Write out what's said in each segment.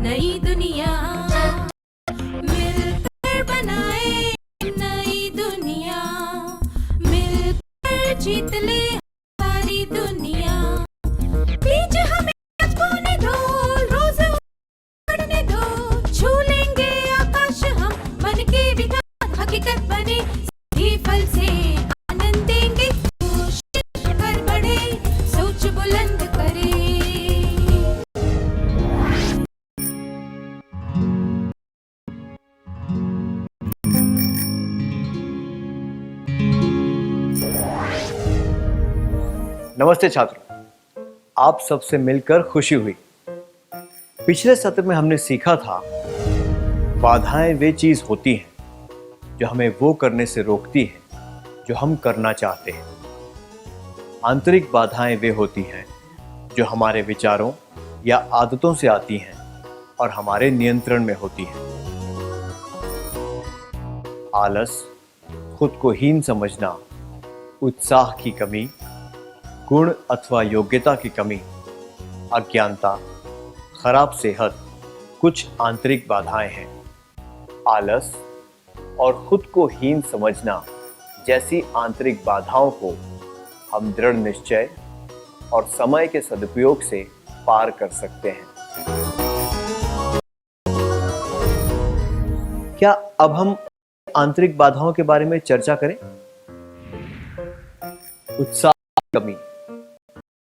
नई दुनिया मिलकर बनाए नई दुनिया, मिलकर जीत ले सारी दुनिया। बीच हमें छूने दो, रोज पढ़ने दो, छू लेंगे आकाश हम, मन के विधान हकीकत बने, सही फल से आनंद देंगे, कोशिश कर बढ़े, सोच बुलंद करे। नमस्ते छात्रों, आप सबसे मिलकर खुशी हुई। पिछले सत्र में हमने सीखा था बाधाएं वे चीज होती हैं जो हमें वो करने से रोकती हैं जो हम करना चाहते हैं। आंतरिक बाधाएं वे होती हैं जो हमारे विचारों या आदतों से आती हैं और हमारे नियंत्रण में होती हैं। आलस, खुद को हीन समझना, उत्साह की कमी, गुण अथवा योग्यता की कमी, अज्ञानता, खराब सेहत कुछ आंतरिक बाधाएं हैं। आलस और खुद को हीन समझना जैसी आंतरिक बाधाओं को हम दृढ़ निश्चय और समय के सदुपयोग से पार कर सकते हैं। क्या अब हम आंतरिक बाधाओं के बारे में चर्चा करें? उत्साह की कमी,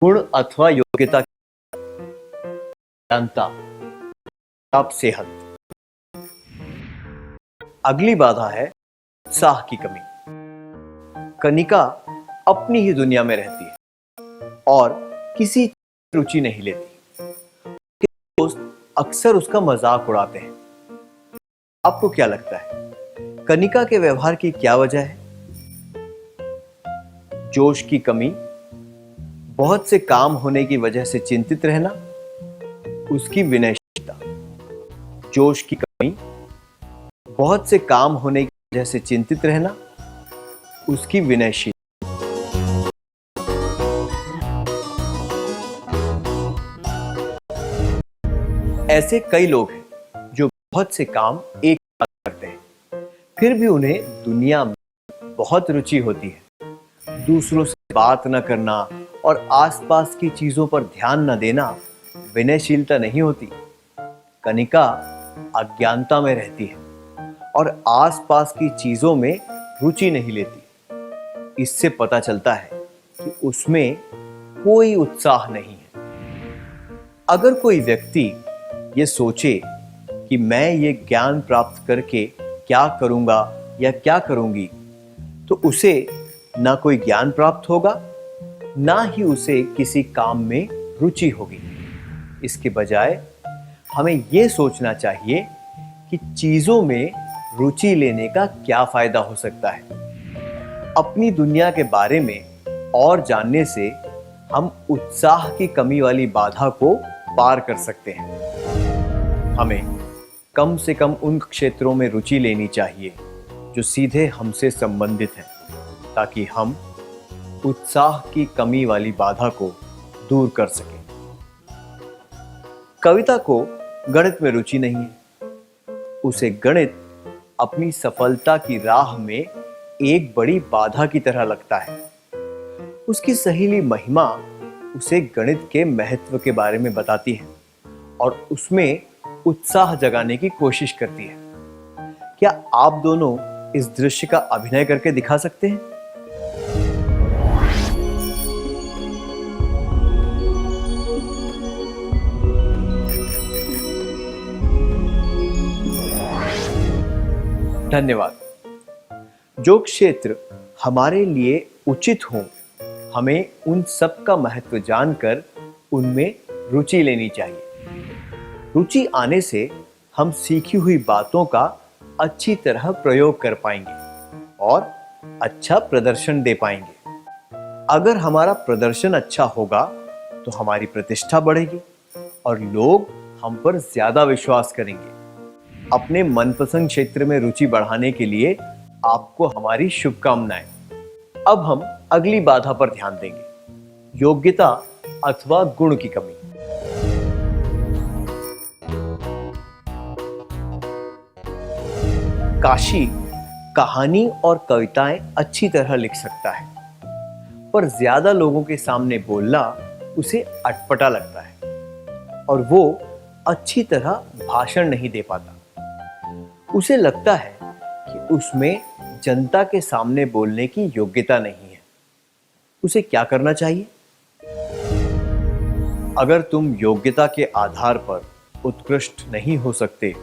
गुण अथवा योग्यता, अज्ञानता, खराब सेहत। अगली बाधा है उत्साह की कमी। कनिका अपनी ही दुनिया में रहती है और किसी रुचि नहीं लेती। दोस्त अक्सर उसका मजाक उड़ाते हैं। आपको क्या लगता है, कनिका के व्यवहार की क्या वजह है? जोश की कमी, बहुत से काम होने की वजह से चिंतित रहना, उसकी विनयशीलता। जोश की कमी, बहुत से काम होने की वजह से चिंतित रहना, उसकी विनयशीलता। ऐसे कई लोग हैं जो बहुत से काम एक साथ करते हैं, फिर भी उन्हें दुनिया में बहुत रुचि होती है। दूसरों से बात न करना और आसपास की चीजों पर ध्यान न देना विनयशीलता नहीं होती। कनिका अज्ञानता में रहती है और आसपास की चीजों में रुचि नहीं लेती। इससे पता चलता है कि उसमें कोई उत्साह नहीं है। अगर कोई व्यक्ति ये सोचे कि मैं ये ज्ञान प्राप्त करके क्या करूंगा या क्या करूंगी, तो उसे ना कोई ज्ञान प्राप्त होगा, ना ही उसे किसी काम में रुचि होगी। इसके बजाय हमें यह सोचना चाहिए कि चीजों में रुचि लेने का क्या फायदा हो सकता है। अपनी दुनिया के बारे में और जानने से हम उत्साह की कमी वाली बाधा को पार कर सकते हैं। हमें कम से कम उन क्षेत्रों में रुचि लेनी चाहिए जो सीधे हमसे संबंधित हैं, ताकि हम उत्साह की कमी वाली बाधा को दूर कर सकें। कविता को गणित में रुचि नहीं है। उसे गणित अपनी सफलता की राह में एक बड़ी बाधा की तरह लगता है। उसकी सहेली महिमा उसे गणित के महत्व के बारे में बताती है और उसमें उत्साह जगाने की कोशिश करती है। क्या आप दोनों इस दृश्य का अभिनय करके दिखा सकते हैं? धन्यवाद। जो क्षेत्र हमारे लिए उचित हो, हमें उन सब का महत्व जानकर उनमें रुचि लेनी चाहिए। रुचि आने से हम सीखी हुई बातों का अच्छी तरह प्रयोग कर पाएंगे और अच्छा प्रदर्शन दे पाएंगे। अगर हमारा प्रदर्शन अच्छा होगा तो हमारी प्रतिष्ठा बढ़ेगी और लोग हम पर ज्यादा विश्वास करेंगे। अपने मनपसंद क्षेत्र में रुचि बढ़ाने के लिए आपको हमारी शुभकामनाएं। अब हम अगली बाधा पर ध्यान देंगे, योग्यता अथवा गुण की कमी। काशी कहानी और कविताएं अच्छी तरह लिख सकता है, पर ज्यादा लोगों के सामने बोलना उसे अटपटा लगता है और वो अच्छी तरह भाषण नहीं दे पाता। उसे लगता है कि उसमें जनता के सामने बोलने की योग्यता नहीं है। उसे क्या करना चाहिए? अगर तुम योग्यता के आधार पर उत्कृष्ट नहीं हो सकते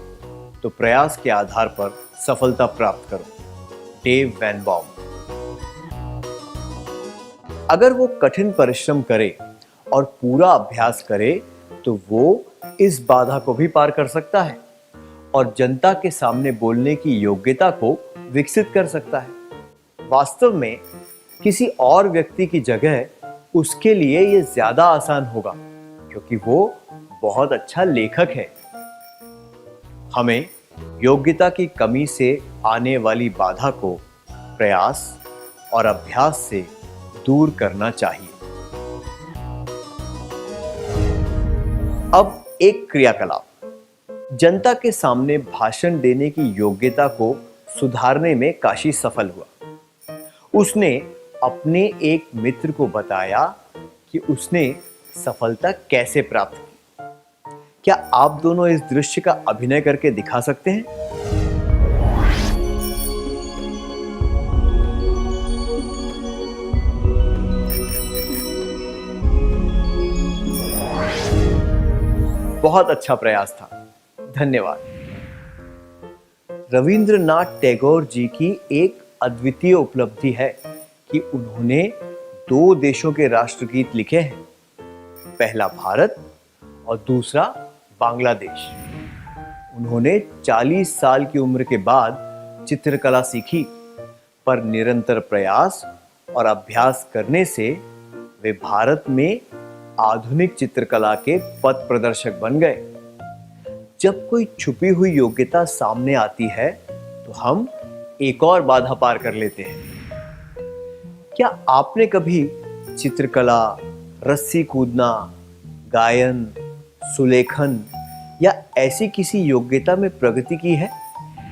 तो प्रयास के आधार पर सफलता प्राप्त करो। Dave Van Baum. अगर वो कठिन परिश्रम करे और पूरा अभ्यास करे तो वो इस बाधा को भी पार कर सकता है और जनता के सामने बोलने की योग्यता को विकसित कर सकता है। वास्तव में किसी और व्यक्ति की जगह उसके लिए ये ज्यादा आसान होगा क्योंकि वो बहुत अच्छा लेखक है। हमें योग्यता की कमी से आने वाली बाधा को प्रयास और अभ्यास से दूर करना चाहिए। अब एक क्रियाकलाप। जनता के सामने भाषण देने की योग्यता को सुधारने में काशी सफल हुआ। उसने अपने एक मित्र को बताया कि उसने सफलता कैसे प्राप्त की। क्या आप दोनों इस दृश्य का अभिनय करके दिखा सकते हैं? बहुत अच्छा प्रयास था, धन्यवाद। रविंद्रनाथ टैगोर जी की एक अद्वितीय उपलब्धि है कि उन्होंने 2 देशों के राष्ट्रगीत लिखे हैं, पहला भारत और दूसरा बांग्लादेश। उन्होंने 40 साल की उम्र के बाद चित्रकला सीखी, पर निरंतर प्रयास और अभ्यास करने से वे भारत में आधुनिक चित्रकला के पथ प्रदर्शक बन गए। जब कोई छुपी हुई योग्यता सामने आती है तो हम एक और बाधा पार कर लेते हैं। क्या आपने कभी चित्रकला, रस्सी कूदना, गायन, सुलेखन या ऐसी किसी योग्यता में प्रगति की है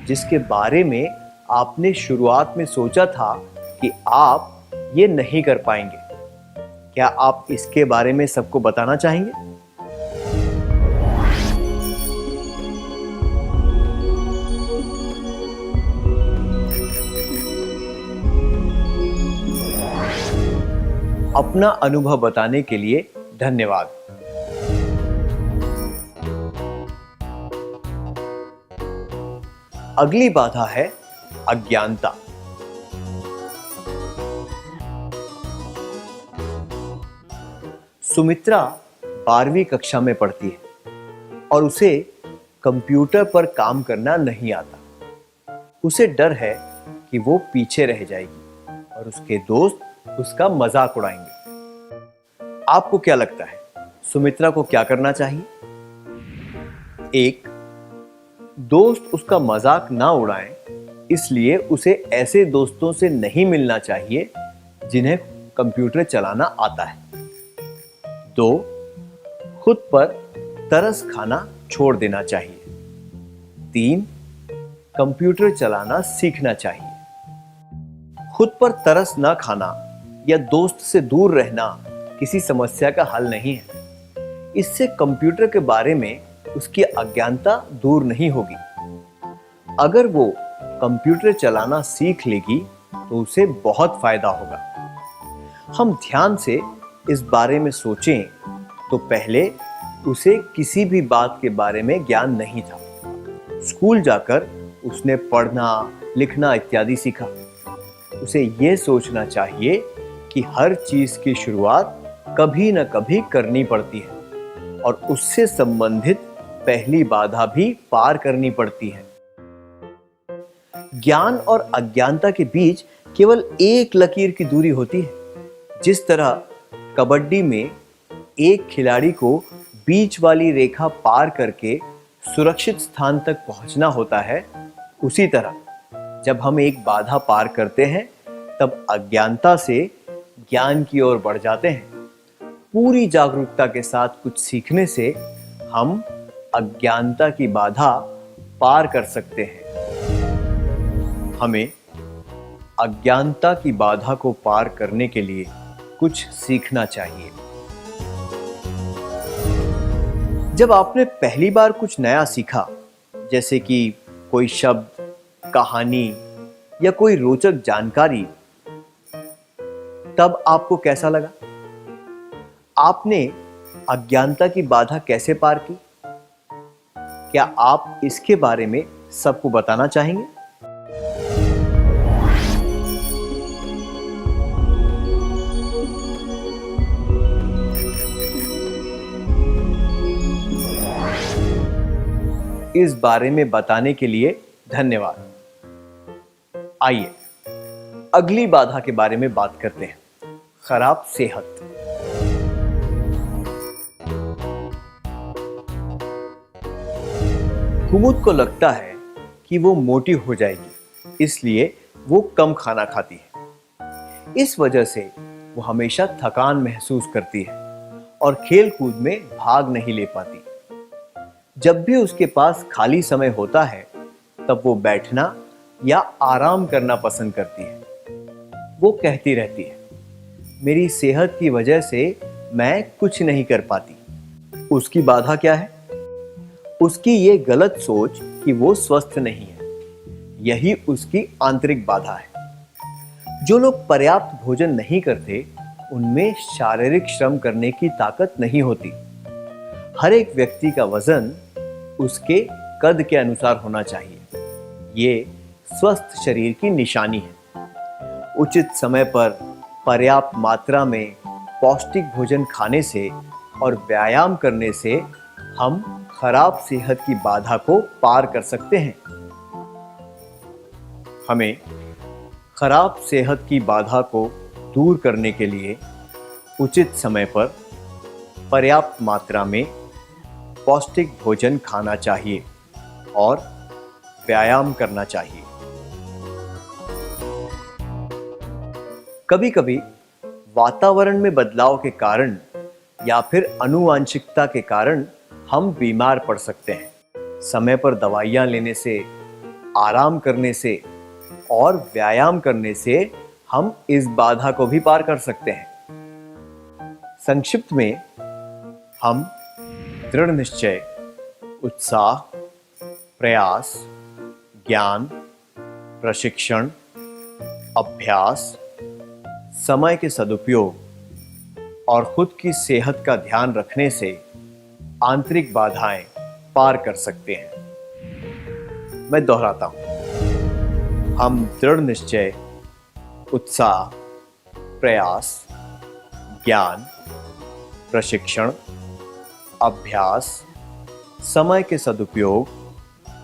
जिसके बारे में आपने शुरुआत में सोचा था कि आप ये नहीं कर पाएंगे? क्या आप इसके बारे में सबको बताना चाहेंगे? अपना अनुभव बताने के लिए धन्यवाद। अगली बाधा है अज्ञानता। सुमित्रा 12वीं कक्षा में पढ़ती है और उसे कंप्यूटर पर काम करना नहीं आता। उसे डर है कि वो पीछे रह जाएगी और उसके दोस्त उसका मजाक उड़ाएंगे। आपको क्या लगता है सुमित्रा को क्या करना चाहिए? 1. दोस्त उसका मजाक ना उड़ाएं, इसलिए उसे ऐसे दोस्तों से नहीं मिलना चाहिए जिन्हें कंप्यूटर चलाना आता है। 2. खुद पर तरस खाना छोड़ देना चाहिए। 3. कंप्यूटर चलाना सीखना चाहिए। खुद पर तरस ना खाना या दोस्त से दूर रहना किसी समस्या का हल नहीं है। इससे कंप्यूटर के बारे में उसकी अज्ञानता दूर नहीं होगी। अगर वो कंप्यूटर चलाना सीख लेगी तो उसे बहुत फायदा होगा। हम ध्यान से इस बारे में सोचें तो पहले उसे किसी भी बात के बारे में ज्ञान नहीं था। स्कूल जाकर उसने पढ़ना, लिखना इत्यादि सीखा। उसे यह सोचना चाहिए कि हर चीज की शुरुआत कभी न कभी करनी पड़ती है और उससे संबंधित पहली बाधा भी पार करनी पड़ती है। ज्ञान और अज्ञानता के बीच केवल एक लकीर की दूरी होती है। जिस तरह कबड्डी में एक खिलाड़ी को बीच वाली रेखा पार करके सुरक्षित स्थान तक पहुंचना होता है, उसी तरह जब हम एक बाधा पार करते हैं तब अज्ञानता से ज्ञान की ओर बढ़ जाते हैं। पूरी जागरूकता के साथ कुछ सीखने से हम अज्ञानता की बाधा पार कर सकते हैं। हमें अज्ञानता की बाधा को पार करने के लिए कुछ सीखना चाहिए। जब आपने पहली बार कुछ नया सीखा, जैसे कि कोई शब्द, कहानी या कोई रोचक जानकारी, तब आपको कैसा लगा? आपने अज्ञानता की बाधा कैसे पार की? क्या आप इसके बारे में सबको बताना चाहेंगे? इस बारे में बताने के लिए धन्यवाद। आइए अगली बाधा के बारे में बात करते हैं, खराब सेहत। कुमुद को लगता है कि वो मोटी हो जाएगी, इसलिए वो कम खाना खाती है। इस वजह से वो हमेशा थकान महसूस करती है और खेल कूद में भाग नहीं ले पाती। जब भी उसके पास खाली समय होता है तब वो बैठना या आराम करना पसंद करती है। वो कहती रहती है, मेरी सेहत की वजह से मैं कुछ नहीं कर पाती। उसकी बाधा क्या है? उसकी ये गलत सोच कि वो स्वस्थ नहीं है, यही उसकी आंतरिक बाधा है। जो लोग पर्याप्त भोजन नहीं करते, उनमें शारीरिक श्रम करने की ताकत नहीं होती। हर एक व्यक्ति का वजन उसके कद के अनुसार होना चाहिए। ये स्वस्थ शरीर की निशानी है। उचित समय पर पर्याप्त मात्रा में पौष्टिक भोजन खाने से और व्यायाम करने से हम खराब सेहत की बाधा को पार कर सकते हैं। हमें खराब सेहत की बाधा को दूर करने के लिए उचित समय पर पर्याप्त मात्रा में पौष्टिक भोजन खाना चाहिए और व्यायाम करना चाहिए। कभी-कभी वातावरण में बदलाव के कारण या फिर आनुवांशिकता के कारण हम बीमार पड़ सकते हैं। समय पर दवाइयां लेने से, आराम करने से और व्यायाम करने से हम इस बाधा को भी पार कर सकते हैं। संक्षिप्त में हम दृढ़ निश्चय, उत्साह, प्रयास, ज्ञान, प्रशिक्षण, अभ्यास, समय के सदुपयोग और खुद की सेहत का ध्यान रखने से आंतरिक बाधाएं पार कर सकते हैं। मैं दोहराता हूं, हम दृढ़ निश्चय, उत्साह, प्रयास, ज्ञान, प्रशिक्षण, अभ्यास, समय के सदुपयोग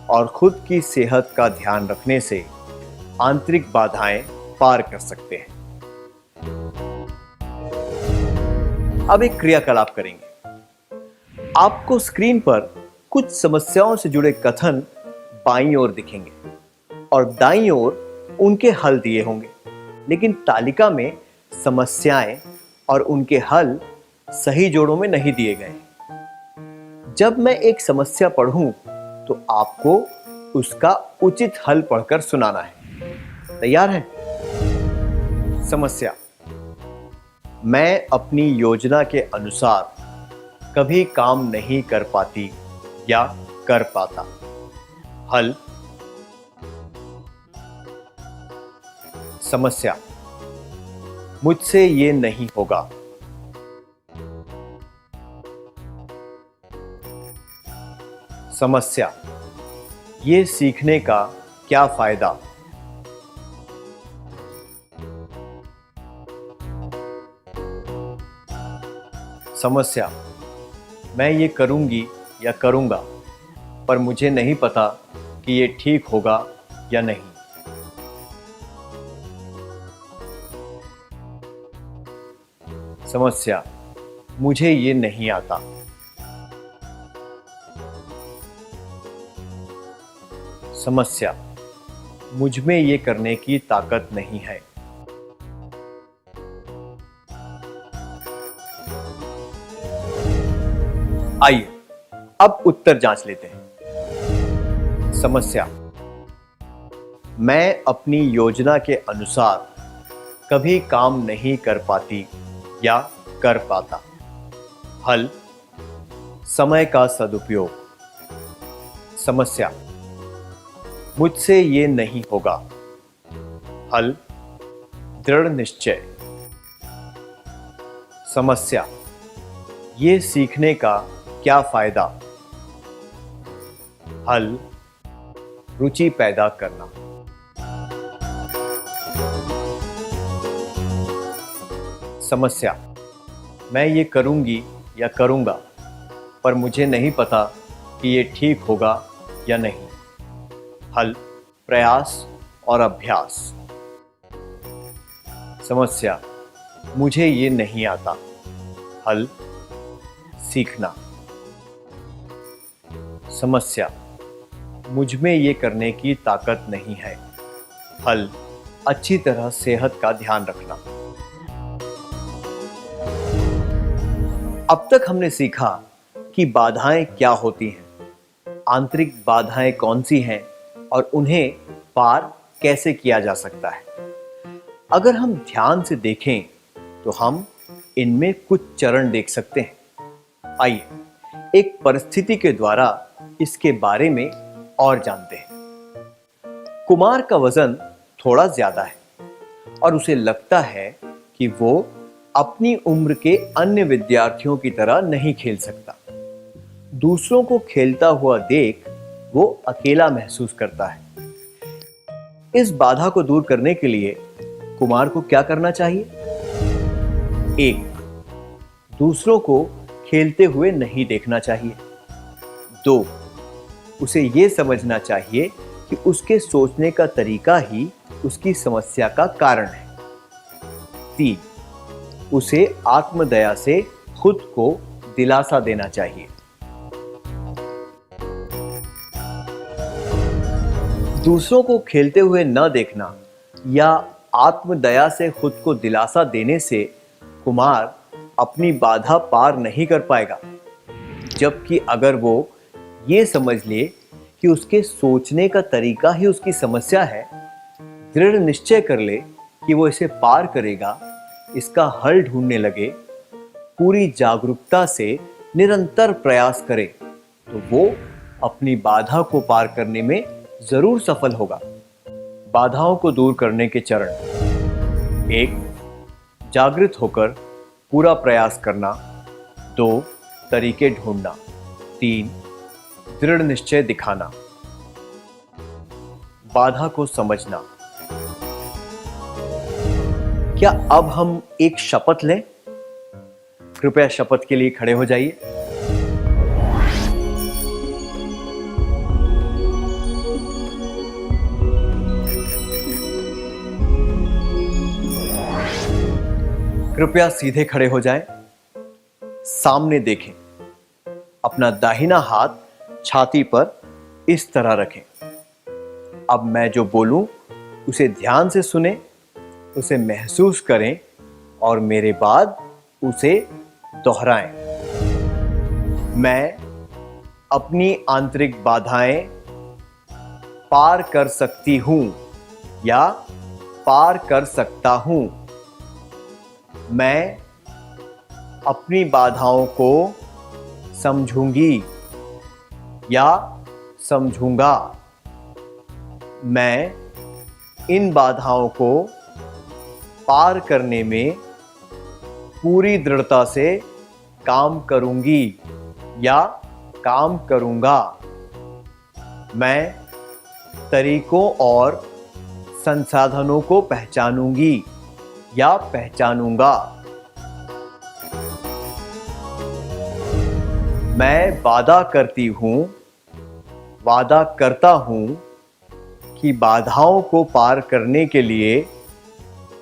और खुद की सेहत का ध्यान रखने से आंतरिक बाधाएं पार कर सकते हैं। अब एक क्रियाकलाप करेंगे। आपको स्क्रीन पर कुछ समस्याओं से जुड़े कथन बाईं ओर दिखेंगे और दाईं ओर उनके हल दिए होंगे, लेकिन तालिका में समस्याएं और उनके हल सही जोड़ों में नहीं दिए गए। जब मैं एक समस्या पढ़ूं तो आपको उसका उचित हल पढ़कर सुनाना है। तैयार हैं? समस्या: मैं अपनी योजना के अनुसार कभी काम नहीं कर पाती या कर पाता। हल: समस्या: मुझसे ये नहीं होगा। समस्या: ये सीखने का क्या फायदा? समस्या: मैं ये करूंगी या करूंगा, पर मुझे नहीं पता कि ये ठीक होगा या नहीं। समस्या, मुझे ये नहीं आता। समस्या, मुझ में ये करने की ताकत नहीं है। आइए अब उत्तर जांच लेते हैं। समस्या, मैं अपनी योजना के अनुसार कभी काम नहीं कर पाती या कर पाता। हल, समय का सदुपयोग। समस्या, मुझसे ये नहीं होगा। हल, दृढ़ निश्चय। समस्या, ये सीखने का क्या फायदा? हल, रुचि पैदा करना। समस्या, मैं ये करूंगी या करूंगा, पर मुझे नहीं पता कि ये ठीक होगा या नहीं। हल, प्रयास और अभ्यास। समस्या, मुझे ये नहीं आता। हल, सीखना। समस्या, मुझ में ये करने की ताकत नहीं है। हल, अच्छी तरह सेहत का ध्यान रखना। अब तक हमने सीखा कि बाधाएं क्या होती हैं, आंतरिक बाधाएं कौन सी हैं और उन्हें पार कैसे किया जा सकता है। अगर हम ध्यान से देखें तो हम इनमें कुछ चरण देख सकते हैं। आइए एक परिस्थिति के द्वारा इसके बारे में और जानते हैं। कुमार का वजन थोड़ा ज्यादा है और उसे लगता है कि वो अपनी उम्र के अन्य विद्यार्थियों की तरह नहीं खेल सकता। दूसरों को खेलता हुआ देख वो अकेला महसूस करता है। इस बाधा को दूर करने के लिए कुमार को क्या करना चाहिए? 1. दूसरों को खेलते हुए नहीं देखना चाहिए। 2. उसे यह समझना चाहिए कि उसके सोचने का तरीका ही उसकी समस्या का कारण है। 3. उसे आत्मदया से खुद को दिलासा देना चाहिए। दूसरों को खेलते हुए न देखना या आत्मदया से खुद को दिलासा देने से कुमार अपनी बाधा पार नहीं कर पाएगा। जबकि अगर वो ये समझ ले कि उसके सोचने का तरीका ही उसकी समस्या है, दृढ़ निश्चय कर ले कि वो इसे पार करेगा, इसका हल ढूंढने लगे, पूरी जागरूकता से निरंतर प्रयास करे, तो वो अपनी बाधा को पार करने में जरूर सफल होगा। बाधाओं को दूर करने के चरण: 1. जागृत होकर पूरा प्रयास करना। 2. तरीके ढूंढना। 3. दृढ़ निश्चय दिखाना। बाधा को समझना। क्या अब हम एक शपथ लें? कृपया शपथ के लिए खड़े हो जाइए। कृपया सीधे खड़े हो जाएं, सामने देखें, अपना दाहिना हाथ छाती पर इस तरह रखें। अब मैं जो बोलूं उसे ध्यान से सुने, उसे महसूस करें और मेरे बाद उसे दोहराएं। मैं अपनी आंतरिक बाधाएं पार कर सकती हूं या पार कर सकता हूं। मैं अपनी बाधाओं को समझूंगी या समझूंगा। मैं इन बाधाओं को पार करने में पूरी दृढ़ता से काम करूंगी या काम करूंगा। मैं तरीकों और संसाधनों को पहचानूंगी या पहचानूंगा। मैं वादा करती हूं, वादा करता हूं कि बाधाओं को पार करने के लिए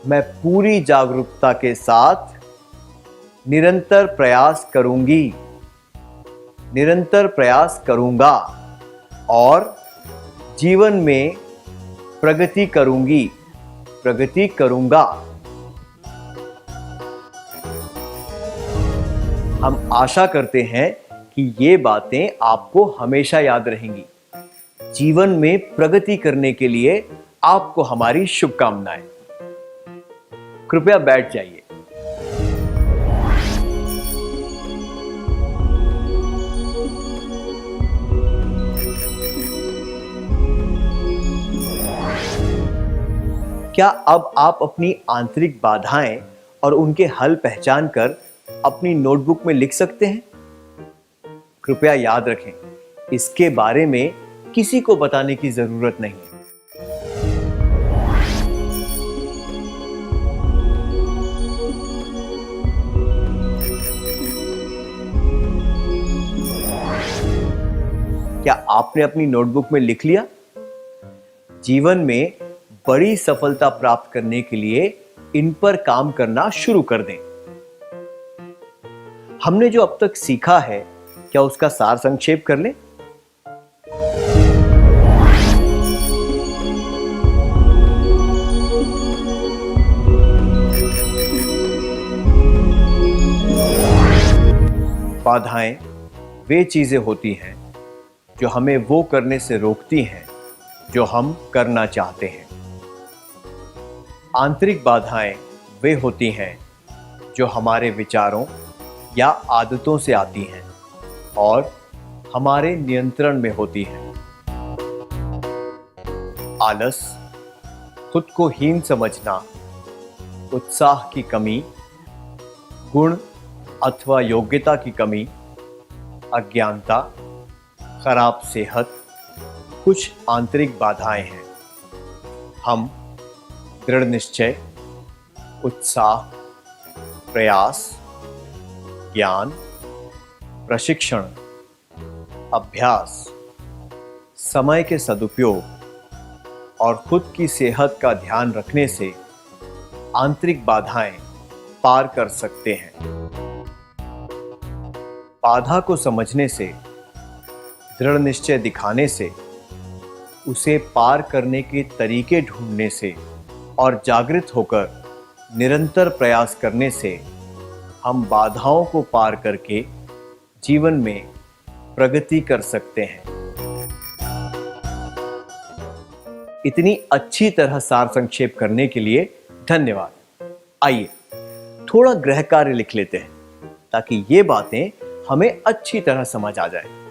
मैं पूरी जागरूकता के साथ निरंतर प्रयास करूंगी, निरंतर प्रयास करूंगा और जीवन में प्रगति करूंगी, प्रगति करूंगा। हम आशा करते हैं कि ये बातें आपको हमेशा याद रहेंगी। जीवन में प्रगति करने के लिए आपको हमारी शुभकामनाएं। कृपया बैठ जाइए। क्या अब आप अपनी आंतरिक बाधाएं और उनके हल पहचान कर अपनी नोटबुक में लिख सकते हैं? कृपया याद रखें, इसके बारे में किसी को बताने की जरूरत नहीं है। क्या आपने अपनी नोटबुक में लिख लिया? जीवन में बड़ी सफलता प्राप्त करने के लिए इन पर काम करना शुरू कर दें। हमने जो अब तक सीखा है, क्या उसका सार संक्षेप कर लें? बाधाएं वे चीजें होती हैं जो हमें वो करने से रोकती हैं जो हम करना चाहते हैं। आंतरिक बाधाएं वे होती हैं जो हमारे विचारों या आदतों से आती हैं और हमारे नियंत्रण में होती हैं। आलस, खुद को हीन समझना, उत्साह की कमी, गुण अथवा योग्यता की कमी, अज्ञानता, खराब सेहत कुछ आंतरिक बाधाएं हैं। हम दृढ़ निश्चय, उत्साह, प्रयास, ज्ञान, प्रशिक्षण, अभ्यास, समय के सदुपयोग और खुद की सेहत का ध्यान रखने से आंतरिक बाधाएं पार कर सकते हैं। बाधा को समझने से, दृढ़ निश्चय दिखाने से, उसे पार करने के तरीके ढूंढने से और जागृत होकर निरंतर प्रयास करने से हम बाधाओं को पार करके जीवन में प्रगति कर सकते हैं। इतनी अच्छी तरह सार संक्षेप करने के लिए धन्यवाद। आइए थोड़ा गृह कार्य लिख लेते हैं ताकि ये बातें हमें अच्छी तरह समझ आ जाए।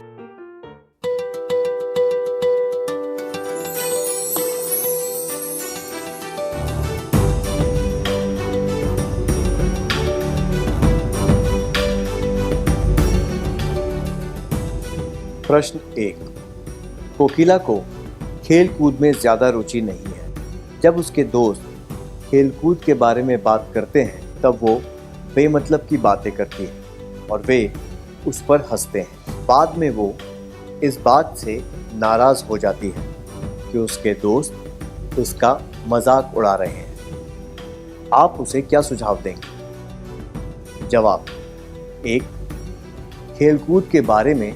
प्रश्न 1। कोकिला को खेल कूद में ज्यादा रुचि नहीं है। जब उसके दोस्त खेल कूद के बारे में बात करते हैं तब वो बेमतलब की बातें करती है और वे उस पर हंसते हैं। बाद में वो इस बात से नाराज हो जाती है कि उसके दोस्त उसका मजाक उड़ा रहे हैं। आप उसे क्या सुझाव देंगे? जवाब 1। खेलकूद के बारे में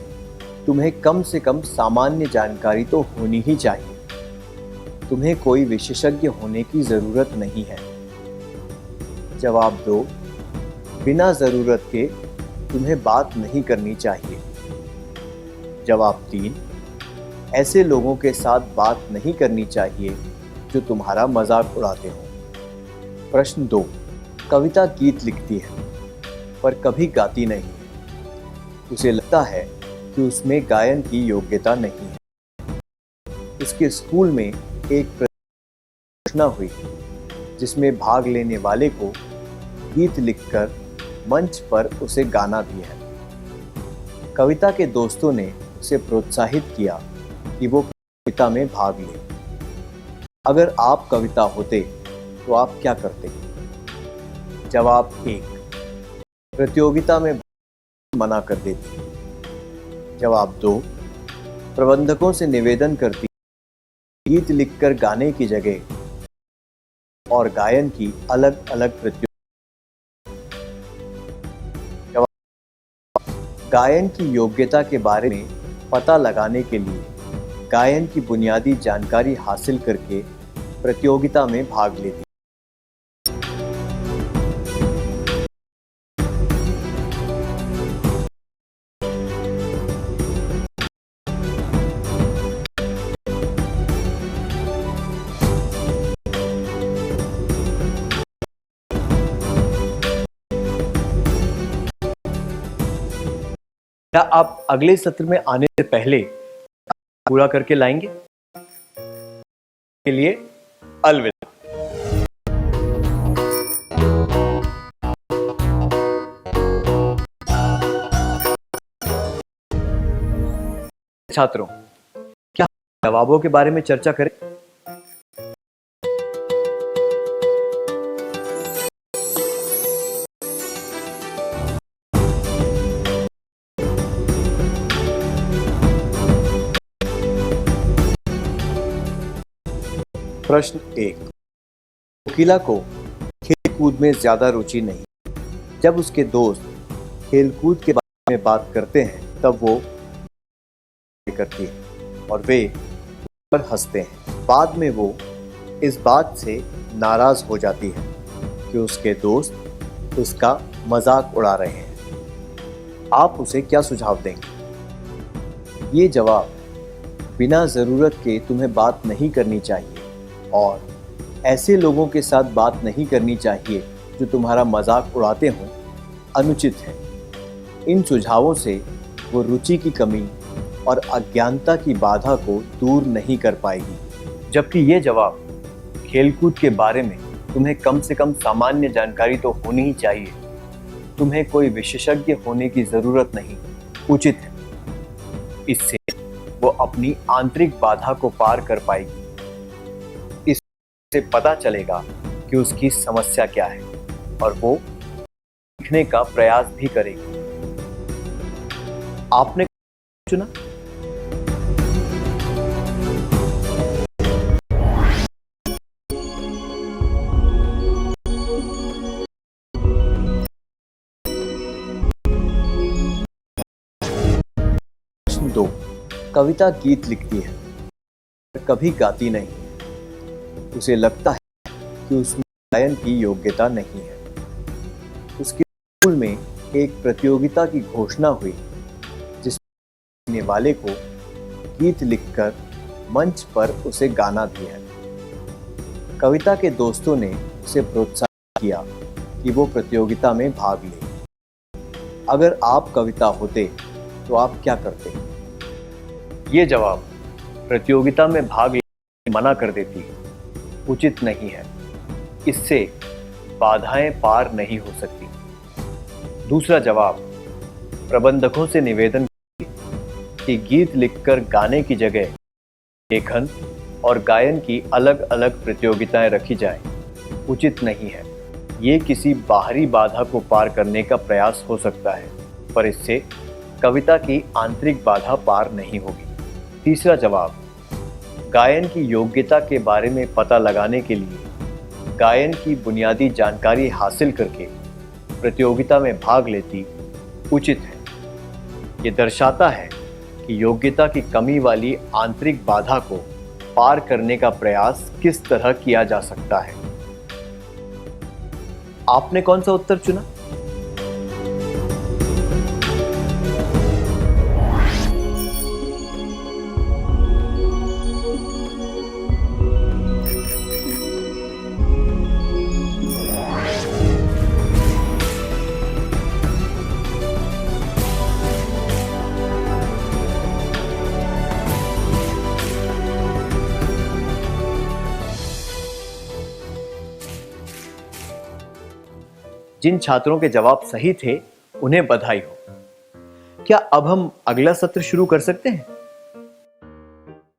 तुम्हें कम से कम सामान्य जानकारी तो होनी ही चाहिए। तुम्हें कोई विशेषज्ञ होने की जरूरत नहीं है। जवाब 2। बिना जरूरत के तुम्हें बात नहीं करनी चाहिए। जवाब 3। ऐसे लोगों के साथ बात नहीं करनी चाहिए जो तुम्हारा मजाक उड़ाते हो। प्रश्न 2। कविता गीत लिखती है पर कभी गाती नहीं है। उसे लगता है कि उसमें गायन की योग्यता नहीं है। उसके स्कूल में एक प्रतियोगिता हुई जिसमें भाग लेने वाले को गीत लिखकर मंच पर उसे गाना भी है। कविता के दोस्तों ने उसे प्रोत्साहित किया कि वो कविता में भाग ले। अगर आप कविता होते तो आप क्या करते? जवाब 1। प्रतियोगिता में मना कर देती। जवाब 2। प्रबंधकों से निवेदन करती गीत लिखकर गाने की जगह और गायन की अलग अलग प्रतियोगिता। गायन की योग्यता के बारे में पता लगाने के लिए गायन की बुनियादी जानकारी हासिल करके प्रतियोगिता में भाग लेती। क्या आप अगले सत्र में आने से पहले पूरा करके लाएंगे? के लिए अलविदा। छात्रों, क्या जवाबों के बारे में चर्चा करें? प्रश्न 1। कोकिला को खेलकूद में ज्यादा रुचि नहीं। जब उसके दोस्त खेलकूद के बारे में बात करते हैं तब वो करती है और वे पर हंसते हैं। बाद में वो इस बात से नाराज हो जाती है कि उसके दोस्त उसका मजाक उड़ा रहे हैं। आप उसे क्या सुझाव देंगे? ये जवाब बिना जरूरत के तुम्हें बात नहीं करनी चाहिए और ऐसे लोगों के साथ बात नहीं करनी चाहिए जो तुम्हारा मजाक उड़ाते हों अनुचित है। इन सुझावों से वो रुचि की कमी और अज्ञानता की बाधा को दूर नहीं कर पाएगी। जबकि ये जवाब खेलकूद के बारे में तुम्हें कम से कम सामान्य जानकारी तो होनी ही चाहिए। तुम्हें कोई विशेषज्ञ होने की जरूरत नहीं, उचित है। इससे वो अपनी आंतरिक बाधा को पार कर पाएगी। से पता चलेगा कि उसकी समस्या क्या है और वो सीखने का प्रयास भी करेगी। आपने चुना। प्रश्न 2। कविता गीत लिखती है, कभी गाती नहीं। उसे लगता है कि उसमें गायन की योग्यता नहीं है। उसके स्कूल में एक प्रतियोगिता की घोषणा हुई जिसमें वाले को गीत लिखकर मंच पर उसे गाना भी है। कविता के दोस्तों ने उसे प्रोत्साहित किया कि वो प्रतियोगिता में भाग ले। अगर आप कविता होते तो आप क्या करते? ये जवाब प्रतियोगिता में भाग लेने से मना कर देती उचित नहीं है। इससे बाधाएं पार नहीं हो सकती। दूसरा जवाब, प्रबंधकों से निवेदन कि गीत लिखकर गाने की जगह लेखन और गायन की अलग अलग प्रतियोगिताएं रखी जाएं, उचित नहीं है। ये किसी बाहरी बाधा को पार करने का प्रयास हो सकता है, पर इससे कविता की आंतरिक बाधा पार नहीं होगी। तीसरा जवाब, गायन की योग्यता के बारे में पता लगाने के लिए गायन की बुनियादी जानकारी हासिल करके प्रतियोगिता में भाग लेती उचित है। ये दर्शाता है कि योग्यता की कमी वाली आंतरिक बाधा को पार करने का प्रयास किस तरह किया जा सकता है। आपने कौन सा उत्तर चुना? जिन छात्रों के जवाब सही थे उन्हें बधाई हो। क्या अब हम अगला सत्र शुरू कर सकते हैं?